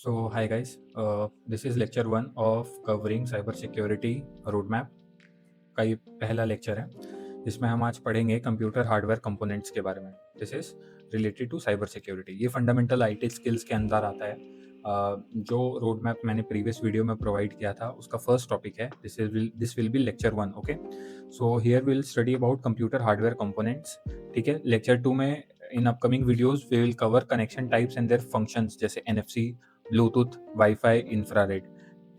So, hi guys, this is lecture 1 of covering cyber security roadmap का ये पहला lecture है जिसमें हम आज पढ़ेंगे कंप्यूटर हार्डवेयर कंपोनेंट्स के बारे में। This is related to cyber security. ये फंडामेंटल आईटी स्किल्स के अंदर आता है। जो रोड मैप मैंने प्रीवियस वीडियो में प्रोवाइड किया था उसका फर्स्ट टॉपिक है। This will be lecture 1। Okay, so here will study about computer hardware components. ठीक है, लेक्चर 2 में in upcoming videos we will cover connection types and their functions जैसे एनएफसी, ब्लूटूथ, वाईफाई, इंफ्रारेड।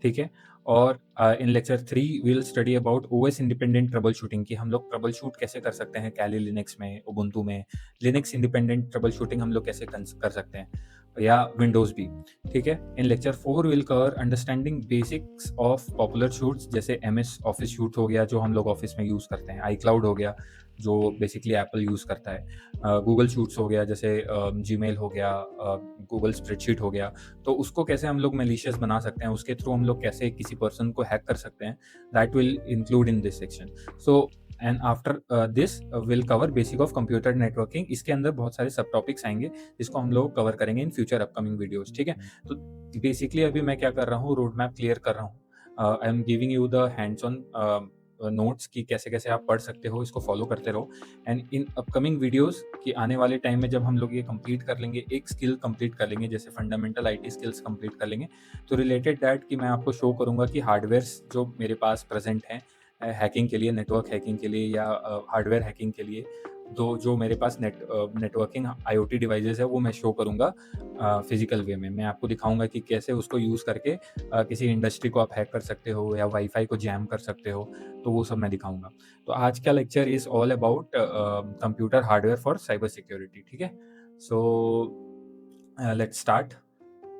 ठीक है, और इन lecture 3 we will study about OS independent troubleshooting कि हम लोग ट्रबल शूट कैसे कर सकते हैं कैली लिनक्स में, उबुंटू में, लिनक्स इंडिपेंडेंट ट्रबल शूटिंग हम लोग कैसे कर सकते हैं, या विंडोज भी। ठीक है, in lecture 4 will cover understanding basics of popular suites जैसे एमएस ऑफिस शूट हो गया जो हम लोग ऑफिस में यूज़ करते हैं, आई क्लाउड हो गया जो बेसिकली एप्पल यूज़ करता है, गूगल शूट्स हो गया जैसे जीमेल हो गया, गूगल स्प्रेडशीट हो गया। तो उसको कैसे हम लोग मेलिशियस बना सकते हैं, उसके थ्रू हम लोग कैसे किसी पर्सन को हैक कर सकते हैं, that will include in this section. So and after this will cover basic of computer networking. इसके अंदर बहुत सारे सब टॉपिक्स आएंगे जिसको हम लोग कवर करेंगे इन फ्यूचर अपकमिंग वीडियोस। ठीक है, तो बेसिकली अभी मैं क्या कर रहा हूँ, रोड मैप क्लियर कर रहा हूँ। I am giving you the hands on notes की कैसे कैसे आप पढ़ सकते हो, इसको फॉलो करते रहो। एंड इन अपकमिंग वीडियोस की आने वाले टाइम में जब हम लोग ये कंप्लीट कर लेंगे, एक स्किल कंप्लीट कर लेंगे जैसे फंडामेंटल आईटी स्किल्स कंप्लीट कर लेंगे, तो रिलेटेड दैट कि मैं आपको शो करूंगा कि हार्डवेयर्स जो मेरे पास प्रेजेंट हैं हैकिंग के लिए, नेटवर्क हैकिंग के लिए या हार्डवेयर हैकिंग के लिए, तो जो मेरे पास नेटवर्किंग आईओटी डिवाइसेस है वो मैं शो करूंगा फिजिकल वे में। मैं आपको दिखाऊंगा कि कैसे उसको यूज़ करके किसी इंडस्ट्री को आप हैक कर सकते हो या वाईफाई को जैम कर सकते हो, तो वो सब मैं दिखाऊंगा। तो आज का lecture is all about computer hardware for cyber security. ठीक है, सो लेट्स स्टार्ट।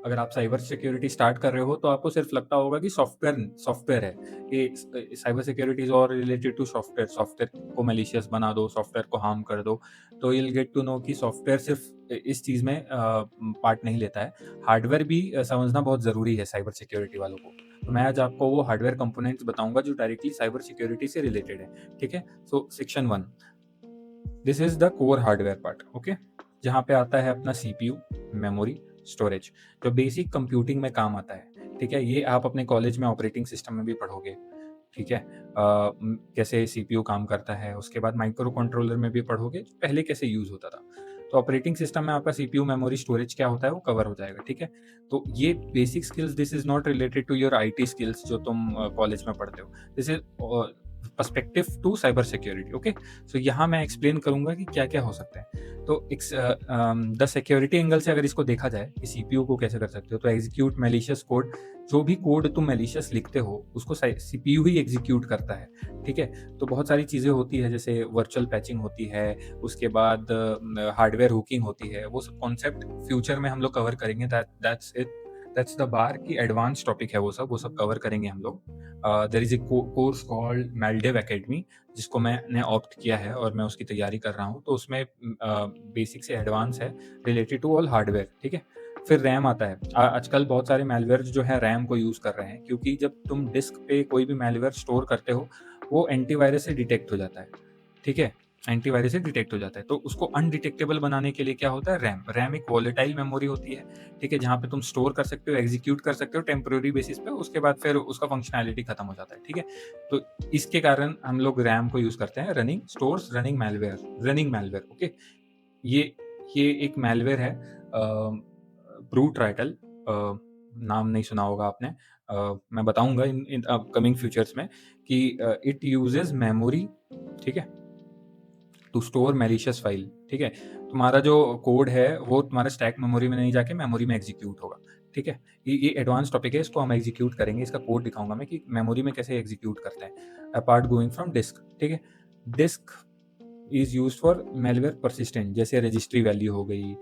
अगर आप साइबर सिक्योरिटी स्टार्ट कर रहे हो तो आपको सिर्फ लगता होगा कि सॉफ्टवेयर सॉफ्टवेयर है, ये साइबर सिक्योरिटी इज और रिलेटेड टू सॉफ्टवेयर। सॉफ्टवेयर को मैलिशियस बना दो, सॉफ्टवेयर को हार्म कर दो, तो you'll गेट टू नो कि सॉफ्टवेयर सिर्फ इस चीज़ में पार्ट नहीं लेता है, हार्डवेयर भी समझना बहुत ज़रूरी है साइबर सिक्योरिटी वालों को। तो मैं आज आपको वो हार्डवेयर कंपोनेंट्स बताऊंगा जो डायरेक्टली साइबर सिक्योरिटी से रिलेटेड है। ठीक है, so section 1, this is the core hardware part. Okay, जहाँ पे आता है अपना सीपीयू, मेमोरी, स्टोरेज, जो बेसिक कंप्यूटिंग में काम आता है। ठीक है, ये आप अपने कॉलेज में ऑपरेटिंग सिस्टम में भी पढ़ोगे। ठीक है, कैसे सीपीयू काम करता है, उसके बाद माइक्रो कंट्रोलर में भी पढ़ोगे पहले कैसे यूज होता था। तो ऑपरेटिंग सिस्टम में आपका सीपीयू, मेमोरी, स्टोरेज क्या होता है वो कवर हो जाएगा। ठीक है, तो ये basic skills, this is not related to your IT skills जो तुम कॉलेज में पढ़ते हो, this is perspective to cyber security. Okay, so यहाँ मैं एक्सप्लेन करूंगा कि क्या क्या हो सकता है। तो द सिक्योरिटी एंगल से अगर इसको देखा जाए कि सीपीयू को कैसे कर सकते हो, तो एग्जीक्यूट मैलिशियस कोड, जो भी कोड तुम मैलिशियस लिखते हो उसको सीपीयू ही एग्जीक्यूट करता है। ठीक है, तो बहुत सारी चीज़ें होती है जैसे वर्चुअल पैचिंग होती है, उसके बाद हार्डवेयर हुकिंग होती है, वो सब कॉन्सेप्ट फ्यूचर में हम लोग कवर करेंगे। That's it, that's the bar की एडवांस टॉपिक है, वो सब कवर करेंगे हम लोग। There is a course called MalDev academy जिसको मैंने ऑप्ट किया है और मैं उसकी तैयारी कर रहा हूँ। तो उसमें बेसिक से एडवांस है रिलेटेड टू ऑल हार्डवेयर। ठीक है, फिर रैम आता है। आजकल बहुत सारे मैलवेयर जो है रैम को यूज़ कर रहे हैं, क्योंकि जब तुम डिस्क पे कोई भी मैलवेयर स्टोर करते हो वो एंटीवायरस से डिटेक्ट हो जाता है। ठीक है, एंटीवायरस से डिटेक्ट हो जाता है, तो उसको अनडिटेक्टेबल बनाने के लिए क्या होता है, रैम। रैम एक वॉलेटाइल मेमोरी होती है। ठीक है, जहाँ पे तुम स्टोर कर सकते हो, एग्जीक्यूट कर सकते हो टेम्पोररी बेसिस पे, उसके बाद फिर उसका फंक्शनैलिटी खत्म हो जाता है। ठीक है, तो इसके कारण हम लोग रैम को यूज करते हैं। Running stores, running malware, running malware. Okay, ये ये एक मैलवेयर है, ब्रूट राइटल, नाम नहीं सुना होगा आपने। मैं बताऊंगा इन अपकमिंग फ्यूचर्स में कि इट यूजेस मेमोरी, ठीक है, टू स्टोर मैलिशियस फाइल। ठीक है, तुम्हारा जो कोड है वो तुम्हारा स्टैक मेमोरी में नहीं जाके मेमोरी में एग्जीक्यूट होगा। ठीक है, ये एडवांस टॉपिक है, इसको हम एग्जीक्यूट करेंगे, इसका कोड दिखाऊंगा मैं कि मेमोरी में कैसे एग्जीक्यूट करते हैं अपार्ट गोइंग फ्रॉम डिस्क। ठीक है, disk is use for malware persistent, जैसे रजिस्ट्री वैल्यू हो गई।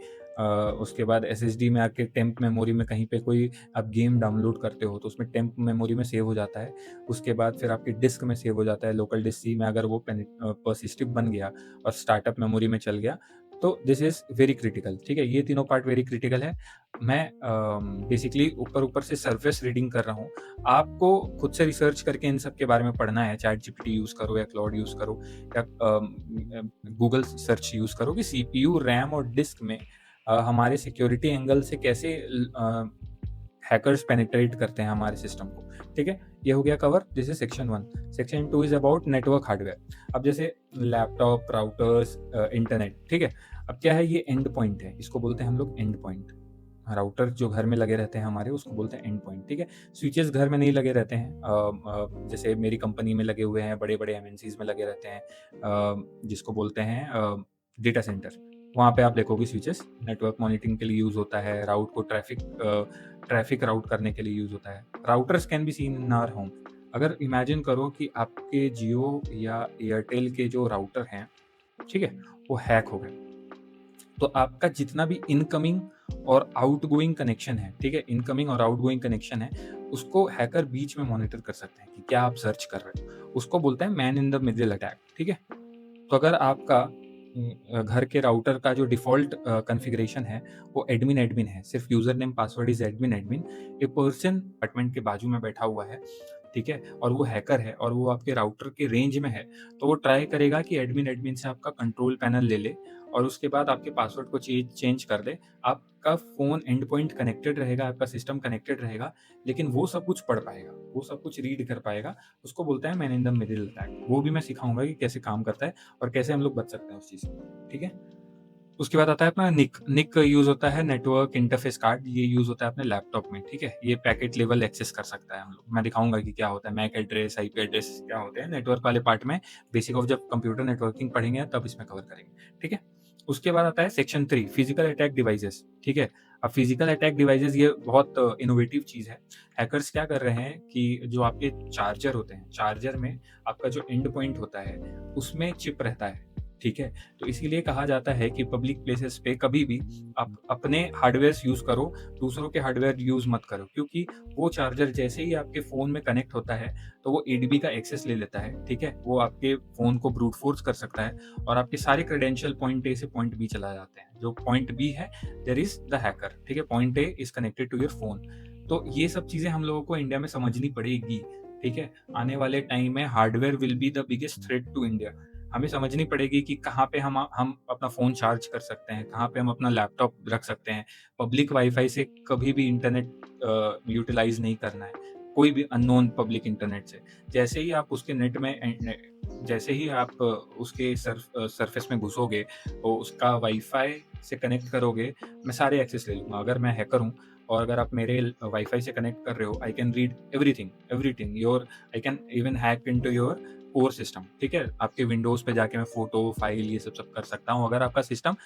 उसके बाद एसएसडी में आके टेम्प मेमोरी में कहीं पे कोई आप गेम डाउनलोड करते हो तो उसमें टेम्प मेमोरी में सेव हो जाता है। उसके बाद फिर आपकी डिस्क में सेव हो जाता है, लोकल डिस्क सी में, अगर वो परसिस्टिव बन गया और स्टार्टअप मेमोरी में चल गया तो दिस इज वेरी क्रिटिकल। ठीक है, ये तीनों पार्ट वेरी क्रिटिकल है। मैं बेसिकली ऊपर ऊपर से सरफेस रीडिंग कर रहा हूँ, आपको खुद से रिसर्च करके इन सब के बारे में पढ़ना है। चैट जीपीटी यूज करो या क्लाउड यूज करो या गूगल सर्च यूज करो कि सीपीयू, रैम और डिस्क में हमारे सिक्योरिटी एंगल से कैसे हैकर्स पेनिट्रेट करते हैं हमारे सिस्टम को, ठीक है। ये हो गया cover, this is section 1। Section 2 is about network hardware. अब जैसे लैपटॉप, राउटर्स, इंटरनेट, ठीक है। अब क्या है, ये एंड पॉइंट है, इसको बोलते हैं हम लोग एंड पॉइंट। राउटर जो घर में लगे रहते हैं हमारे, उसको बोलते हैं एंड पॉइंट, ठीक है। स्विचेस घर में नहीं लगे रहते हैं, जैसे मेरी कंपनी में लगे हुए हैं, बड़े बड़े एमएनसीज में लगे रहते हैं, जिसको बोलते हैं डेटा सेंटर। वहाँ पे आप देखोगे स्विचेस नेटवर्क मॉनिटरिंग के लिए यूज़ होता है, राउट को ट्रैफिक राउट करने के लिए यूज़ होता है। Routers can be seen in our home. अगर इमेजिन करो कि आपके जियो या एयरटेल के जो राउटर हैं, ठीक है, वो हैक हो गए, तो आपका जितना भी इनकमिंग और आउटगोइंग कनेक्शन है, ठीक है, इनकमिंग और आउटगोइंग कनेक्शन है, उसको हैकर बीच में मॉनिटर कर सकते हैं कि क्या आप सर्च कर रहे हो। उसको बोलते हैं man in the middle attack, ठीक है। तो अगर आपका घर के राउटर का जो डिफ़ॉल्ट कॉन्फ़िगरेशन है, वो एडमिन एडमिन है, सिर्फ़ user name password is admin admin, a person apartment के बाजू में बैठा हुआ है, ठीक है, और वो हैकर है और वो आपके राउटर के रेंज में है, तो वो ट्राई करेगा कि एडमिन एडमिन से आपका कंट्रोल पैनल ले ले और उसके बाद आपके पासवर्ड को चेंज कर दे। आपका फ़ोन एंड पॉइंट कनेक्टेड रहेगा, आपका सिस्टम कनेक्टेड रहेगा, लेकिन वो सब कुछ पढ़ पाएगा, वो सब कुछ रीड कर पाएगा। उसको बोलते हैं man in the middle attack. वो भी मैं सिखाऊँगा कि कैसे काम करता है और कैसे हम लोग बच सकते हैं उस चीज़ से, ठीक है? उसके बाद आता है अपना निक। निक यूज़ होता है नेटवर्क इंटरफेस कार्ड, ये यूज़ होता है अपने लैपटॉप में, ठीक है? ये पैकेट लेवल एक्सेस कर सकता है हम लोग। मैं दिखाऊँगा कि क्या होता है, मैक एड्रेस, आईपी एड्रेस क्या होते हैं, नेटवर्क वाले पार्ट में बेसिक ऑफ जब कंप्यूटर नेटवर्किंग पढ़ेंगे तब इसमें कवर करेंगे, ठीक है? उसके बाद आता है सेक्शन 3 फिजिकल अटैक डिवाइसेस, ठीक है? अब फिजिकल अटैक डिवाइसेस ये बहुत इनोवेटिव चीज़ है। हैकर्स क्या कर रहे हैं कि जो आपके चार्जर होते हैं, चार्जर में आपका जो एंड पॉइंट होता है, उसमें चिप रहता है, ठीक है? तो इसीलिए कहा जाता है कि पब्लिक प्लेसेस पे कभी भी आप अपने हार्डवेयर्स यूज़ करो, दूसरों के हार्डवेयर यूज़ मत करो, क्योंकि वो चार्जर जैसे ही आपके फ़ोन में कनेक्ट होता है, तो वो एडबी का एक्सेस ले लेता है, ठीक है? वो आपके फ़ोन को ब्रूट फ़ोर्स कर सकता है और आपके सारे क्रेडेंशियल पॉइंट ए से पॉइंट बी चला जाते हैं। जो पॉइंट बी है, देयर इज़ द हैकर, ठीक है? Point A is connected to your phone. तो ये सब चीज़ें हम लोगों को इंडिया में समझनी पड़ेगी, ठीक है? आने वाले टाइम में hardware will be the biggest threat to India. हमें समझनी पड़ेगी कि कहाँ पे हम अपना फ़ोन चार्ज कर सकते हैं, कहाँ पे हम अपना लैपटॉप रख सकते हैं। पब्लिक वाईफ़ाई से कभी भी इंटरनेट यूटिलाइज़ नहीं करना है, कोई भी अननोन पब्लिक इंटरनेट से। जैसे ही आप उसके नेट में जैसे ही आप उसके सरफ़ेस में घुसोगे, तो उसका वाईफ़ाई से कनेक्ट करोगे, मैं सारे एक्सेस ले लूँगा। अगर मैं हैकर हूँ और अगर आप मेरे वाईफ़ाई से कनेक्ट कर रहे हो, I can read everything everything your I can even hack into your core system, ठीक है? आपके विंडोज़ पे जाके मैं फ़ोटो, फ़ाइल ये सब कर सकता हूँ अगर आपका सिस्टम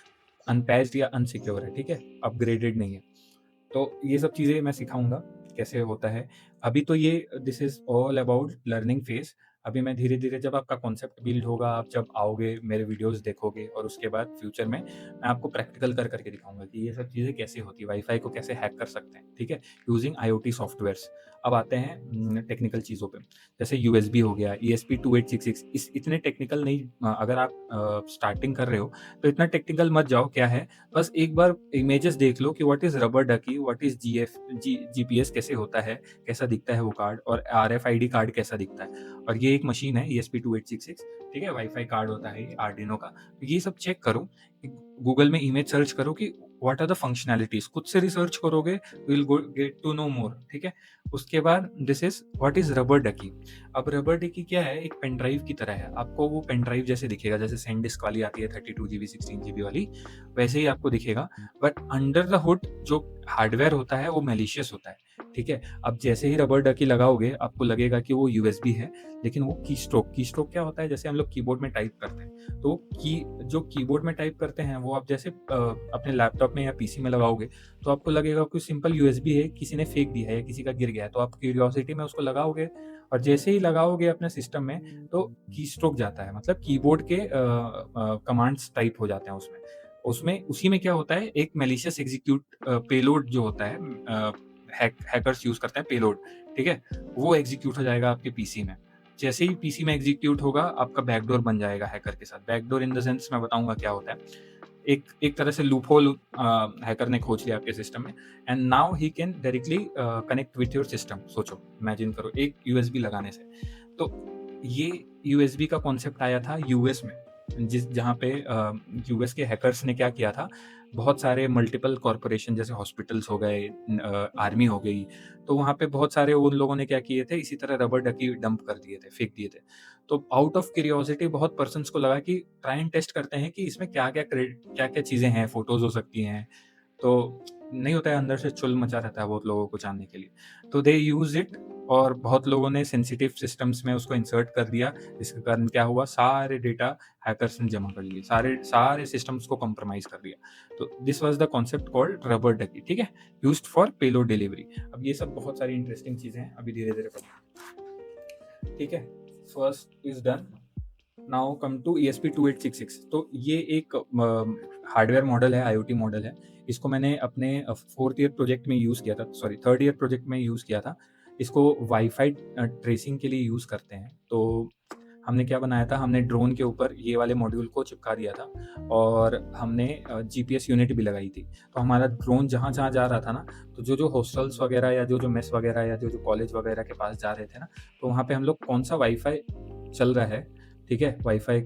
अनपैच्ड या अनसिक्योर है, ठीक है? अपग्रेडेड नहीं है। तो ये सब चीज़ें मैं सिखाऊँगा, कैसे होता है। अभी तो ये this is all about learning phase. अभी मैं धीरे-धीरे जब आपका कॉन्सेप्ट बिल्ड होगा, आप जब आओगे, मेरे वीडियोज़ देखोगे और उसके बाद फ्यूचर में मैं आपको प्रैक्टिकल कर के दिखाऊँगा कि ये सब चीज़ें कैसे होती हैं, वाई-फाई को कैसे हैक कर सकते हैं, ठीक है? Using IoT softwares. अब आते हैं टेक्निकल चीज़ों पे। जैसे यूएसबी हो गया, ESP 2866 इस इतने टेक्निकल नहीं अगर आप स्टार्टिंग कर रहे हो, तो इतना टेक्निकल मत जाओ, क्या है बस एक बार इमेजेस देख लो कि what is rubber ducky, what is GPS कैसे होता है, कैसा दिखता है वो कार्ड और आरएफआईडी कार्ड कैसा दिखता है। और ये एक मशीन है ESP 2866, ठीक है? वाई-फाई कार्ड होता है ये आर्डिनो का। तो ये सब चेक करो, गूगल में इमेज सर्च करो कि व्हाट आर द फंक्शनैलिटीज़, खुद से रिसर्च करोगे, will go get to know more, ठीक है? उसके बाद this is what is rubber ducky. अब रबर डकी क्या है? एक पेन ड्राइव की तरह है। आपको वो पेन ड्राइव जैसे दिखेगा, जैसे सैनडिस्क वाली आती है 32 जीबी, 16 जीबी वाली, वैसे ही आपको दिखेगा, बट अंडर द हुड जो हार्डवेयर होता है वो मैलिशियस होता है, ठीक है? अब जैसे ही रबर डकी लगाओगे आपको लगेगा कि वो यूएसबी है, लेकिन वो कीस्ट्रोक क्या होता है? जैसे हम लोग कीबोर्ड में टाइप करते हैं, तो जो कीबोर्ड में टाइप करते हैं वो आप जैसे अपने लैपटॉप में या पीसी में लगाओगे, तो आपको लगेगा कोई सिंपल यूएसबी है, किसी ने फेंक दिया है या किसी का गिर गया है, तो आप क्यूरियोसिटी में उसको लगाओगे और जैसे ही लगाओगे अपने सिस्टम में, तो कीस्ट्रोक जाता है, मतलब कीबोर्ड के कमांड्स टाइप हो जाते हैं उसमें। उसमें उसी में क्या होता है, एक मैलिशियस पेलोड जो होता है, हैकर्स यूज़ करते हैं पेलोड, ठीक है? वो एग्ज़ीक्यूट हो जाएगा आपके पीसी में। जैसे ही पीसी में एग्ज़ीक्यूट होगा, आपका बैकडोर बन जाएगा हैकर के साथ। बैकडोर इन द सेंस मैं बताऊँगा क्या होता है। एक एक तरह से लूपहोल हैकर ने खोज लिया आपके सिस्टम में and now he can directly connect with your system. सोचो, इमेजिन करो एक यूएसबी लगाने से। तो ये यूएसबी का कॉन्सेप्ट आया था यूएस में, जहाँ पे यूएस के हैकर्स ने क्या किया था, बहुत सारे मल्टीपल कॉरपोरेशन जैसे हॉस्पिटल्स हो गए, आर्मी हो गई, तो वहाँ पे बहुत सारे उन लोगों ने क्या किए थे, इसी तरह रबर डकी डंप कर दिए थे, फेंक दिए थे। तो आउट ऑफ क्यूरियोसिटी बहुत पर्सन्स को लगा कि ट्राई एंड टेस्ट करते हैं कि इसमें क्या-क्या चीज़ें हैं, फ़ोटोज़ हो सकती हैं, तो नहीं होता है, अंदर से चुल मचा रहता है बहुत लोगों को जानने के लिए। तो दे यूज़ इट, और बहुत लोगों ने सेंसिटिव सिस्टम्स में उसको इंसर्ट कर दिया, जिसके कारण क्या हुआ, सारे डेटा हैकर्स ने जमा कर लिए, सारे सारे सिस्टम्स को कॉम्प्रोमाइज़ कर दिया। तो this was the concept called rubber ducky, ठीक है? Used for payload delivery. अब ये सब बहुत सारी इंटरेस्टिंग चीज़ें हैं, अभी धीरे-धीरे पढ़ते हैं, ठीक है? First is done. Now come to ESP2866। तो ये एक हार्डवेयर मॉडल है, IoT मॉडल है। इसको मैंने अपने 4th ईयर प्रोजेक्ट में यूज़ किया था, सॉरी 3rd ईयर प्रोजेक्ट में यूज़ किया था। इसको वाईफ़ाई ट्रेसिंग के लिए यूज़ करते हैं। तो हमने क्या बनाया था, हमने ड्रोन के ऊपर ये वाले मॉड्यूल को चिपका दिया था, और हमने GPS यूनिट भी लगाई थी। तो हमारा ड्रोन जहाँ-जहाँ जा रहा था ना, तो जो-जो हॉस्टल्स वगैरह या जो-जो मेस वगैरह या जो-जो कॉलेज वगैरह के पास जा रहे थे ना, तो वहाँ पे हम लोग कौन-सा वाईफ़ाई चल रहा है, ठीक है? वाईफ़ाई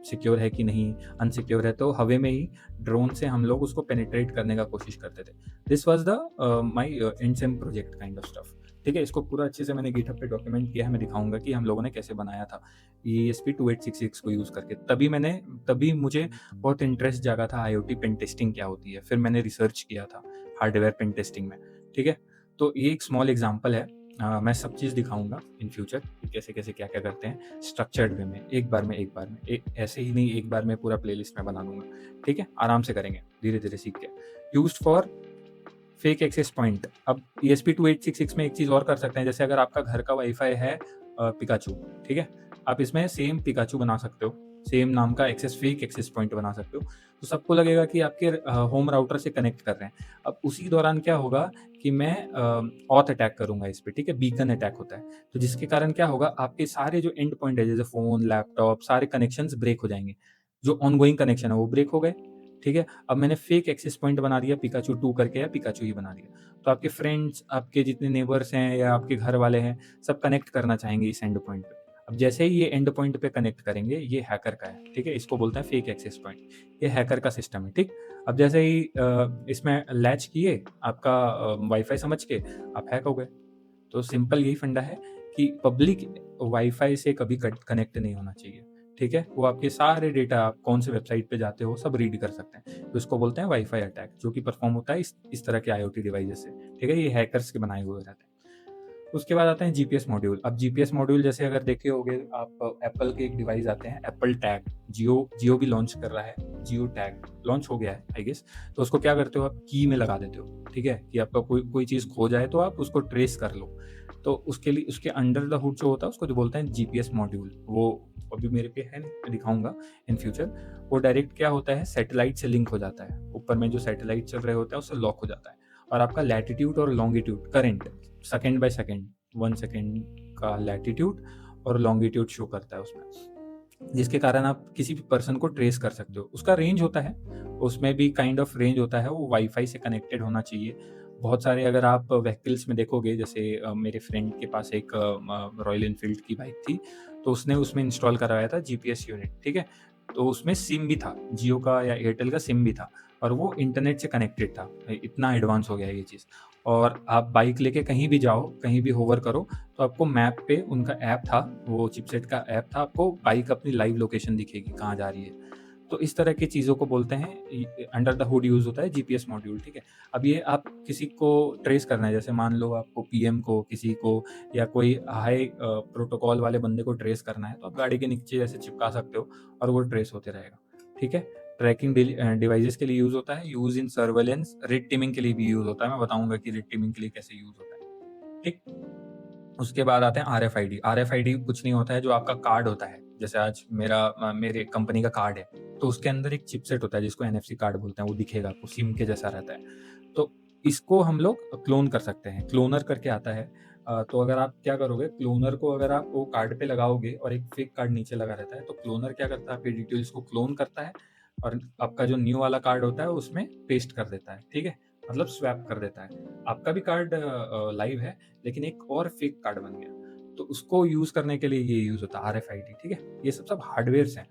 सिक्योर है कि नहीं, अनसिक्योर है, तो हवा में ही ड्रोन से हम लोग उसको पेनिट्रेट करने का कोशिश करते थे। This was the my endsem project kind of stuff, ठीक है? इसको पूरा अच्छे से मैंने गिटहब पे डॉक्यूमेंट किया है, मैं दिखाऊँगा कि हम लोगों ने कैसे बनाया था, ESP2866 को यूज़ करके। तभी मुझे बहुत इंटरेस्ट जागा था IoT पेन टेस्टिंग क्या होती है, फिर मैंने रिसर्च किया था हार्डवेयर पेन टेस्टिंग में, ठीक है? तो ये एक स्मॉल एग्ज़ाम्पल है। मैं सब चीज़ दिखाऊँगा इन फ्यूचर कि कैसे-कैसे, क्या-क्या करते हैं, स्ट्रक्चर्ड वे में, एक बार में, ऐसे ही नहीं, एक बार में पूरा प्लेलिस्ट में बना दूँगा, ठीक है? आराम से करेंगे, धीरे-धीरे सीख के। Used for fake access point. अब ESP2866 में एक चीज़ और कर सकते हैं, जैसे अगर आपका घर का वाईफ़ाई है पिकाचू, ठीक है? आप इसमें सेम पिकाचू बना सकते हो, सेम नाम का फेक एक्सेस पॉइंट बना सकते हो। तो सबको लगेगा कि आपके होम राउटर से कनेक्ट कर रहे हैं। अब उसी दौरान क्या होगा कि मैं ऑथ अटैक करूँगा इस पे, ठीक है? बीकन अटैक होता है। तो जिसके कारण क्या होगा, आपके सारे जो एंड पॉइंट है, जैसे फ़ोन, लैपटॉप, सारे कनेक्शंस ब्रेक हो जाएँगे। जो ऑनगोइंग कनेक्शन है वो ब्रेक हो गए, ठीक है? अब मैंने फेक एक्सेस पॉइंट बना दिया पिकाचू 2 करके, या पिकाचू ही बना दिया। तो आपके फ्रेंड्स, आपके जितने नेबर्स हैं या आपके घर वाले हैं, सब कनेक्ट करना चाहेंगे इस एंड पॉइंट पे। अब जैसे ही ये एंड पॉइंट पे कनेक्ट करेंगे, ये हैकर का है, ठीक है? इसको बोलते हैं फेक एक्सेस पॉइंट। ये हैकर का सिस्टम है, ठीक? अब जैसे ही इसमें लैच किए आपका वाईफ़ाई समझ के, आप हैक हो गए। तो सिंपल यही फंडा है कि पब्लिक वाईफ़ाई से कभी कनेक्ट नहीं होना चाहिए, ठीक है? वो आपके सारे डेटा, आप कौन से वेबसाइट पे जाते हो, सब रीड कर सकते हैं। तो इसको बोलते हैं वाईफ़ाई अटैक, जो कि परफ़ॉर्म होता है इस तरह के IoT डिवाइसेज़ से, ठीक है? ये हैकर्स के बनाए हुए रहते हैं। उसके बाद आते हैं जीपीएस मॉड्यूल। अब जीपीएस मॉड्यूल जैसे अगर देखे होंगे आप, एप्पल के एक डिवाइस आते हैं, एप्पल टैग। जियो जियो भी लॉन्च कर रहा है, जियो टैग लॉन्च हो गया है आई गेस। तो उसको क्या करते हो, आप की में लगा देते हो, ठीक है? कि आपका कोई कोई चीज़ खो जाए तो आप उसको ट्रेस कर लो। तो उसके लिए उसके अंडर द हुड जो होता है, उसको जो बोलते हैं जीपीएस मॉड्यूल। वो अभी मेरे पे है नहीं, मैं दिखाऊँगा इन फ्यूचर। वो डायरेक्ट क्या होता है, सैटेलाइट से लिंक हो जाता है। ऊपर में जो सैटेलाइट चल रहे होते हैं उससे लॉक हो जाता है, और आपका लैटिट्यूड और longitude current second by second, 1 second का लैटिट्यूड और लॉन्गिट्यूड शो करता है उसमें, जिसके कारण आप किसी भी पर्सन को ट्रेस कर सकते हो। उसका रेंज होता है, उसमें भी काइंड ऑफ रेंज होता है, वो वाईफ़ाई से कनेक्टेड होना चाहिए। बहुत सारे अगर आप व्हीकल्स में देखोगे, जैसे मेरे फ्रेंड के पास एक रॉयल एनफील्ड की बाइक थी, तो उसने उसमें इंस्टॉल करवाया था जीपीएस यूनिट, ठीक है? तो उसमें सिम भी था, जियो का या एयरटेल का सिम भी था, और वो इंटरनेट से कनेक्टेड था। इतना एडवांस हो गया है ये चीज़। और आप बाइक लेके कहीं भी जाओ, कहीं भी होवर करो, तो आपको मैप पे उनका ऐप था, वो चिपसेट का ऐप था, आपको बाइक अपनी लाइव लोकेशन दिखेगी कहाँ जा रही है। तो इस तरह की चीज़ों को बोलते हैं, अंडर द हुड यूज़ होता है जीपीएस मॉड्यूल, ठीक है? अब ये आप किसी को ट्रेस करना है, जैसे मान लो आपको पीएम को, किसी को, या कोई हाई प्रोटोकॉल वाले बंदे को ट्रेस करना है, तो आप गाड़ी के नीचे ऐसे चिपका सकते हो और वो ट्रेस होते रहेगा, ठीक है? ट्रैकिंग डिवाइसेस के लिए यूज़ होता है, use in surveillance, red teeming के लिए भी यूज़ होता है। मैं बताऊँगा कि रेड टीमिंग के लिए कैसे यूज़ होता है, ठीक? उसके बाद आते हैं आरएफआईडी। आरएफआईडी कुछ नहीं होता है, जो आपका कार्ड होता है। जैसे आज मेरे कंपनी का कार्ड है, तो उसके अंदर एक चिपसेट होता है जिसको एनएफसी कार्ड बोलते हैं, वो दिखेगा आपको, सिम के जैसा रहता है। तो इसको हम लोग क्लोन कर सकते हैं, क्लोनर करके आता है। तो अगर आप क्या करोगे, क्लोनर को अगर आप वो कार्ड पे लगाओगे और एक फेक कार्ड नीचे लगा रहता है, तो क्लोनर क्या करता है, आपकी डिटेल्स को क्लोन करता है और आपका जो न्यू वाला कार्ड होता है उसमें पेस्ट कर देता है, ठीक है? मतलब स्वैप कर देता है। आपका भी कार्ड लाइव है, लेकिन एक और फेक कार्ड बन गया। तो उसको यूज़ करने के लिए ये यूज़ होता है आरएफआईडी, ठीक है? ये सब हार्डवेयर्स हैं,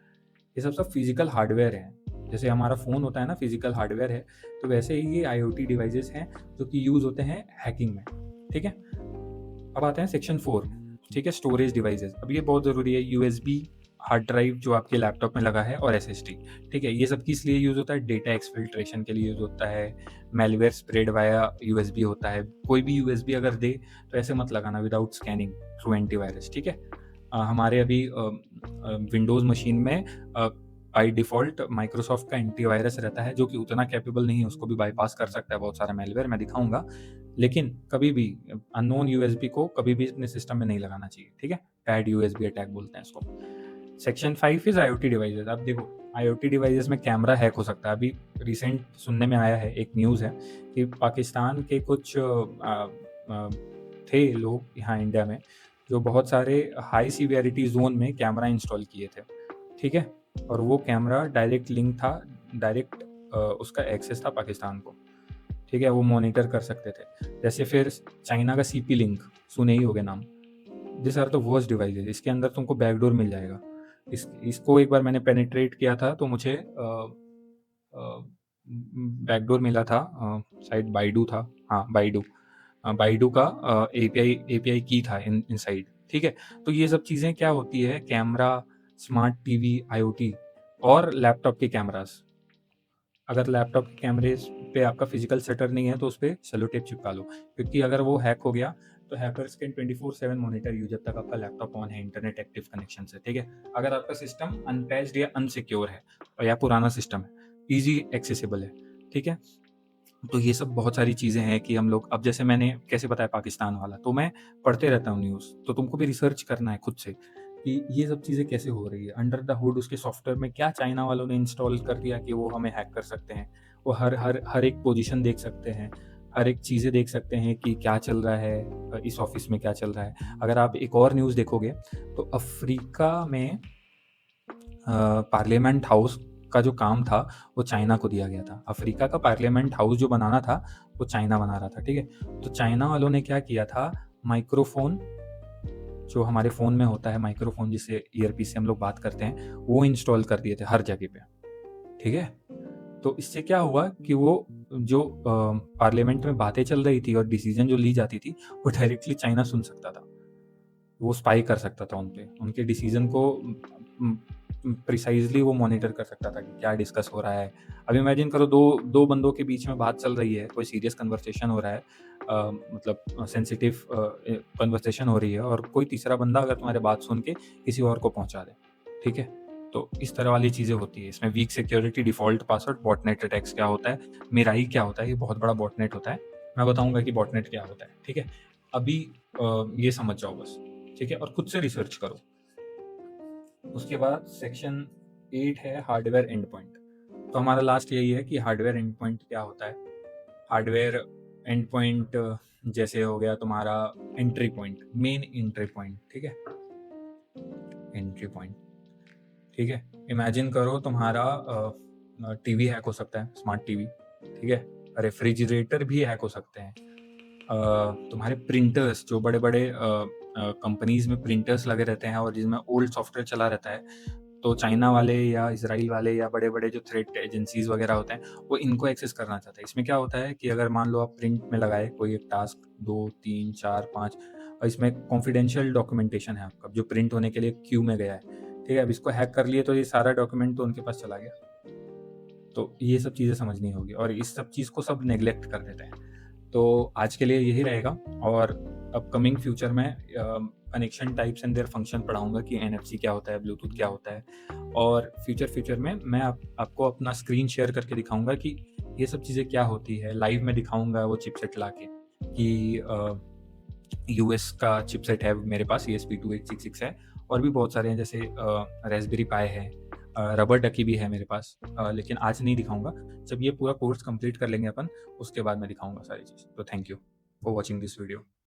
ये सब फिज़िकल हार्डवेयर हैं। जैसे हमारा फ़ोन होता है ना, फिज़िकल हार्डवेयर है, तो वैसे ही ये आईओटी डिवाइसेज़ हैं जो कि यूज़ होते हैं हैकिंग में, ठीक है? अब आते हैं सेक्शन 4, ठीक है, स्टोरेज डिवाइसेज़। अब ये बहुत ज़रूरी है, यूएसबी हार्ड ड्राइव जो आपके लैपटॉप में लगा है और एसएसडी, ठीक है? ये सब किस लिए यूज़ होता है? डेटा एक्सफिल्ट्रेशन के लिए यूज़ होता है, मैलवेयर स्प्रेड वाया यूएसबी होता है। कोई भी यूएसबी अगर दे तो ऐसे मत लगाना विदाउट स्कैनिंग थ्रू एंटीवायरस, ठीक है? हमारे अभी विंडोज़ मशीन में बाय डिफ़ॉल्ट माइक्रोसॉफ्ट का एंटीवायरस रहता है जो कि उतना कैपेबल नहीं है, उसको भी बायपास कर सकता है बहुत सारा मैलवेयर, मैं दिखाऊँगा। लेकिन कभी भी अननोन यूएसबी को कभी भी अपने सिस्टम में नहीं लगाना चाहिए, ठीक है? बैड यूएसबी अटैक बोलते हैं इसको। Section 5 is IoT devices. अब देखो, आईओटी डिवाइसेज़ में कैमरा हैक हो सकता है। अभी रिसेंट सुनने में आया है, एक न्यूज़ है कि पाकिस्तान के कुछ थे लोग यहाँ इंडिया में, जो बहुत सारे हाई सीवियरिटी ज़ोन में कैमरा इंस्टॉल किए थे, ठीक है? और वो कैमरा डायरेक्ट लिंक था, डायरेक्ट उसका एक्सेस था पाकिस्तान को, ठीक है? वो मॉनिटर कर सकते थे। जैसे फिर चाइना का सीपी लिंक, सुने ही होंगे नाम। This are the worst devices, इसके अंदर तुमको बैकडोर मिल जाएगा। इसको एक बार मैंने पेनिट्रेट किया था तो मुझे बैकडोर मिला था, शायद बाइडू था, हाँ बाइडू। बाइडू का एपीआई की था इनसाइड, ठीक है? तो ये सब चीज़ें क्या होती है, कैमरा, स्मार्ट टीवी, आईओटी और लैपटॉप के कैमरास। अगर लैपटॉप के कैमरे पे आपका फिजिकल शटर नहीं है तो उस पे सेलो टेप चिपका लो, क्योंकि अगर वो हैक हो गया तो हैकर्स कैन 24/7 मॉनिटर यू जब तक आपका लैपटॉप ऑन है इंटरनेट एक्टिव कनेक्शन से, ठीक है? अगर आपका सिस्टम अनपैच्ड या अनसिक्योर है और या पुराना सिस्टम है, ईज़ी एक्सेसिबल है, ठीक है? तो ये सब बहुत सारी चीज़ें हैं कि हम लोग, अब जैसे मैंने कैसे बताया पाकिस्तान वाला, तो मैं पढ़ते रहता हूँ न्यूज़, तो तुमको भी रिसर्च करना है खुद से कि ये सब चीज़ें कैसे हो रही है। अंडर द हुड उसके सॉफ्टवेयर में क्या चाइना वालों ने इंस्टॉल कर दिया कि वो हमें हैक कर सकते हैं। वो हर एक पोजीशन देख सकते हैं, हर एक चीज़ें देख सकते हैं कि क्या चल रहा है, इस ऑफ़िस में क्या चल रहा है। अगर आप एक और न्यूज़ देखोगे तो अफ़्रीका में पार्लियामेंट हाउस का जो काम था वो चाइना को दिया गया था। अफ्रीका का पार्लियामेंट हाउस जो बनाना था वो चाइना बना रहा था, ठीक है? तो चाइना वालों ने क्या किया था, माइक्रोफ़ोन जो हमारे फ़ोन में होता है, माइक्रोफ़ोन जिससे ईयरपीस से हम लोग बात करते हैं, वो इंस्टॉल कर दिए थे हर जगह पे, ठीक है? तो इससे क्या हुआ कि वो जो पार्लियामेंट में बातें चल रही थी और डिसीज़न जो ली जाती थी, वो डायरेक्टली चाइना सुन सकता था। वो स्पाई कर सकता था उन पे, उनके डिसीज़न को प्रिसाइज़ली वो मॉनिटर कर सकता था कि क्या डिस्कस हो रहा है। अब इमेजिन करो, 2 बंदों के बीच में बात चल रही है, कोई सीरियस कन्वर्सेशन हो रहा है, मतलब सेंसिटिव कन्वर्सेशन हो रही है और कोई तीसरा बंदा अगर तुम्हारी बात सुन के किसी और को पहुँचा दे, ठीक है? तो इस तरह वाली चीज़ें होती है। इसमें weak security, default password, botnet attacks क्या होता है, मिराई क्या होता है, ये बहुत बड़ा बॉटनेट होता है। मैं बताऊँगा कि बॉटनेट क्या होता है, ठीक है? अभी ये समझ जाओ बस, ठीक है? और खुद से रिसर्च करो। उसके बाद सेक्शन 8 है हार्डवेयर एंड पॉइंट। तो हमारा लास्ट यही है कि हार्डवेयर एंड पॉइंट क्या होता है। हार्डवेयर एंड पॉइंट जैसे हो गया तुम्हारा entry point, main entry point, ठीक है? एंट्री पॉइंट, ठीक है? इमेजिन करो तुम्हारा टीवी हैक हो सकता है, स्मार्ट टीवी, ठीक है? रेफ्रिजरेटर भी हैक हो सकते हैं। तुम्हारे प्रिंटर्स, जो बड़े-बड़े कंपनीज़ में प्रिंटर्स लगे रहते हैं और जिसमें ओल्ड सॉफ्टवेयर चला रहता है, तो चाइना वाले या इज़राइल वाले या बड़े-बड़े जो थ्रेट एजेंसीज़ वगैरह होते हैं, वो इनको एक्सेस करना चाहते हैं। इसमें क्या होता है कि अगर मान लो आप प्रिंट में लगाए कोई एक टास्क 2, 3, 4, 5 और इसमें कॉन्फिडेंशियल डॉक्यूमेंटेशन है आपका, जो प्रिंट होने के लिए क्यू में गया है, ठीक है? अब इसको हैक कर लिए तो ये सारा डॉक्यूमेंट तो उनके पास चला गया। तो ये सब चीज़ें समझनी होगी और इस सब चीज़ को सब नेग्लेक्ट कर देते हैं। तो आज के लिए यही रहेगा और अपकमिंग फ्यूचर में connection types and their function पढ़ाऊँगा कि एनएफसी क्या होता है, ब्लूटूथ क्या होता है और फ्यूचर में मैं आपको अपना स्क्रीन शेयर करके दिखाऊँगा कि ये सब चीज़ें क्या होती है। लाइव में दिखाऊँगा वो चिपसेट लाके कि यूएस का चिपसेट है मेरे पास, ESP2866 है और भी बहुत सारे हैं, जैसे रास्पबेरी पाई है, रबर डकी भी है मेरे पास, लेकिन आज नहीं दिखाऊँगा। जब ये पूरा कोर्स कंप्लीट कर लेंगे अपन, उसके बाद मैं दिखाऊँगा सारी चीज़। तो thank you for watching this video.